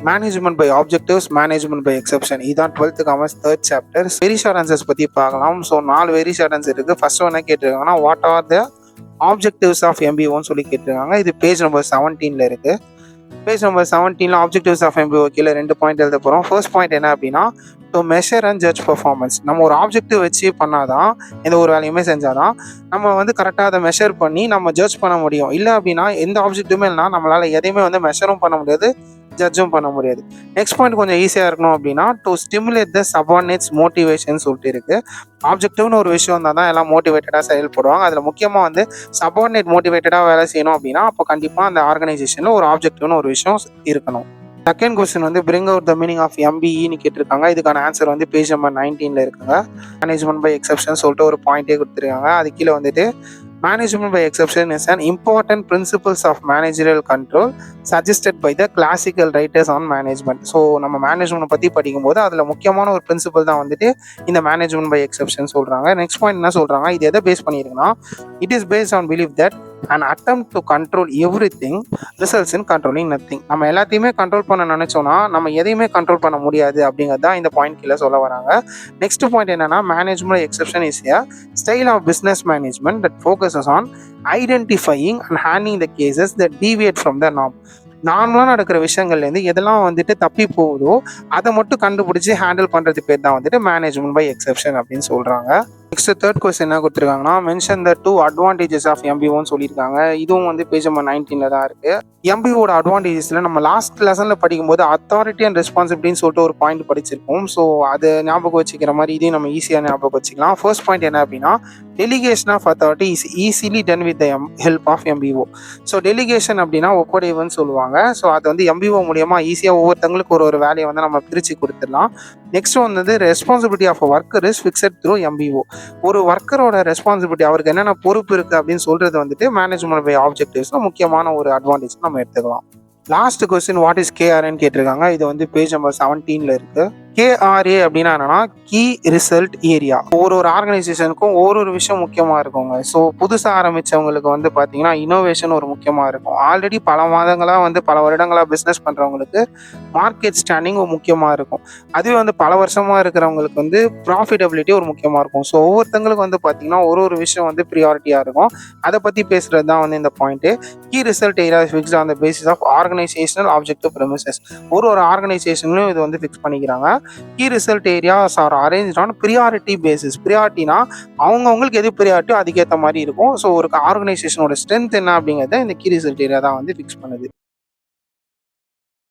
Management by objectives, management by exception. இதான் 12th commerce 3rd chapter. Very short answers பற்றி பார்க்கலாம். So 4 very short answer இருக்குது. First ஒன்று கேட்டிருக்காங்கன்னா what are the objectives of எம்பிஓன்னு சொல்லி கேட்டிருக்காங்க. இது பேஜ் நம்பர் 17 இருக்குது. Page number 17 objectives of MBO கீழே 2 பாயிண்ட் எழுத போகிறோம். ஃபர்ஸ்ட் பாயிண்ட் என்ன அப்படின்னா to measure and judge performance. நம்ம ஒரு ஆப்ஜெக்டிவ் வச்சு பண்ணாதான், எந்த ஒரு வேலையுமே செஞ்சாதான் நம்ம வந்து கரெக்டாக அதை மெஷர் பண்ணி நம்ம ஜட்ஜ் பண்ண முடியும். இல்லை அப்படின்னா எந்த ஆப்ஜெக்டிவுமே இல்லைனா நம்மளால் எதையுமே வந்து மெஷரும் பண்ண முடியாது, ஜட்ஜும் பண்ண முடியாது. நெக்ஸ்ட் பாயிண்ட் கொஞ்சம் ஈஸியாக இருக்கணும் அப்படின்னா to stimulate the subordinates motivation சொல்லிட்டு இருக்கு. ஆப்ஜெக்டிவ்னு ஒரு விஷயம் இருந்தால் தான் எல்லாம் மோட்டிவேட்டடாக செயல்படுவாங்க. அதில் முக்கியமாக வந்து சபார்டினேட் மோட்டிவேட்டடாக வேலை செய்யணும் அப்படின்னா அப்போ கண்டிப்பாக அந்த ஆர்கனைசேஷனில் ஒரு ஆப்ஜெக்டிவ்னு ஒரு விஷயம் இருக்கணும். செகண்ட் கொஸ்டின் வந்து bring out the meaning of எம்பிஇன்னு கேட்டிருக்காங்க. இதுக்கான ஆன்சர் வந்து பேஜ் நம்பர் 19 இருக்குங்க. மேனேஜ்மெண்ட் பை எக்ஸெப்ஷன் சொல்லிட்டு ஒரு பாயிண்டே கொடுத்துருக்காங்க. அது கீழே வந்துட்டு management by exception is an important principles of managerial control suggested by the classical writers on management. So நம்ம மேனேஜ்மெண்ட் பற்றி படிக்கும்போது அதில் முக்கியமான ஒரு பிரின்சிபல் தான் வந்துட்டு இந்த மேனேஜ்மெண்ட் பை எக்ஸெப்ஷன் சொல்கிறாங்க. நெக்ஸ்ட் பாயிண்ட் என்ன சொல்கிறாங்க, இது எதை பேஸ் பண்ணியிருக்குன்னா it is based on believe that an attempt to control everything results in controlling nothing. நம்ம எல்லாத்தையுமே கண்ட்ரோல் பண்ண நினைச்சோம்னா நம்ம எதையுமே கண்ட்ரோல் பண்ண முடியாது அப்படிங்கிறது தான் இந்த பாயிண்ட் கீழே சொல்ல வராங்க. நெக்ஸ்ட் பாயிண்ட் என்னன்னா management exception is a style of business management that focuses on identifying and handling the cases that deviate from the norm. நார்மலாக நடக்கிற விஷயங்கள்லேருந்து எதெல்லாம் வந்துட்டு தப்பி போகுதோ அதை மட்டும் கண்டுபிடிச்சி ஹேண்டில் பண்ணுறது பேர் தான் வந்துட்டு மேனேஜ்மெண்ட் பை எக்ஸெப்ஷன் அப்படின்னு சொல்கிறாங்க. நெக்ஸ்ட் தேர்ட் கொஸ்டின் என்ன கொடுத்துருக்காங்கன்னா மென்ஷன் த 2 அட்வான்டேஜஸ் ஆஃப் எம்பிஓன்னு சொல்லியிருக்காங்க. இதுவும் வந்து பேஜ் நம்பர் 19 தான் இருக்குது. எம்பிஓட அட்வான்டேஜஸில் நம்ம லாஸ்ட் லெசனில் படிக்கும்போது அத்தாரிட்டி அண்ட் ரெஸ்பான்சிபிலிட்டின்னு சொல்லிட்டு ஒரு பாயிண்ட் படிச்சிருக்கோம். ஸோ அதை ஞாபகம் வச்சுக்கிற மாதிரி இதையும் நம்ம ஈஸியாக ஞாபகம் வச்சுக்கலாம். ஃபர்ஸ்ட் பாயிண்ட் என்ன அப்படின்னா delegation of authority is easily done with the help of MBO. So delegation அப்படின்னா ஒப்படைவுன்னு சொல்லுவாங்க. ஸோ அது வந்து எம்பிஓ மூலியமாக ஈஸியாக ஒவ்வொருத்தங்களுக்கு ஒரு வேலையை வந்து நம்ம பிரித்து கொடுத்துடலாம். நெக்ஸ்ட் வந்து responsibility of worker is fixed through MBO. ஒரு ஒர்க்கரோட ரெஸ்பான்சிபிலிட்டி அவருக்கு என்னென்ன பொறுப்பு இருக்குது அப்படின்னு சொல்கிறது வந்துட்டு மேனேஜ்மெண்ட் பை ஆப்ஜெக்டிவ்ஸில் முக்கியமான ஒரு அட்வான்டேஜ் நம்ம எடுத்துக்கலாம். லாஸ்ட் கொஸ்டின் வாட் இஸ் கேஆர்ஏன்னு கேட்டிருக்காங்க. இது வந்து பேஜ் நம்பர் 17 இருக்குது. கேஆர்ஏ அப்படின்னா என்னன்னா கீ ரிசல்ட் ஏரியா. ஒரு ஆர்கனைசேஷனுக்கும் ஒரு விஷயம் முக்கியமாக இருக்குங்க. ஸோ புதுசாக ஆரம்பித்தவங்களுக்கு வந்து பார்த்தீங்கன்னா இனோவேஷன் ஒரு முக்கியமாக இருக்கும். ஆல்ரெடி பல மாதங்களாக வந்து பல வருடங்களாக பிஸ்னஸ் பண்ணுறவங்களுக்கு மார்க்கெட் ஸ்டாண்டிங் முக்கியமாக இருக்கும். அதுவே வந்து பல வருஷமாக இருக்கிறவங்களுக்கு வந்து ப்ராஃபிட்டபிலிட்டி ஒரு முக்கியமாக இருக்கும். ஸோ ஒவ்வொருத்தங்களுக்கு வந்து பார்த்தீங்கன்னா ஒரு விஷயம் வந்து ப்ரியாரிட்டியாக இருக்கும். அதை பற்றி பேசுகிறது தான் வந்து இந்த point. Key result area fixed on the basis of organisational objective premises. ஒரு ஆர்கனைசேஷன்லையும் இது வந்து ஃபிக்ஸ் பண்ணிக்கிறாங்க. Key result areas are arranged on priority basis. ப்ரியாரிட்டினா அவங்களுக்கு எது ப்ரியாரிட்டியோ அதுக்கேற்ற மாதிரி இருக்கும். ஸோ ஒரு ஆர்கனைசேஷனோட ஸ்ட்ரென்த் என்ன அப்படிங்கிறத இந்த கீ ரிசல்ட் ஏரியா தான் வந்து ஃபிக்ஸ் பண்ணுது.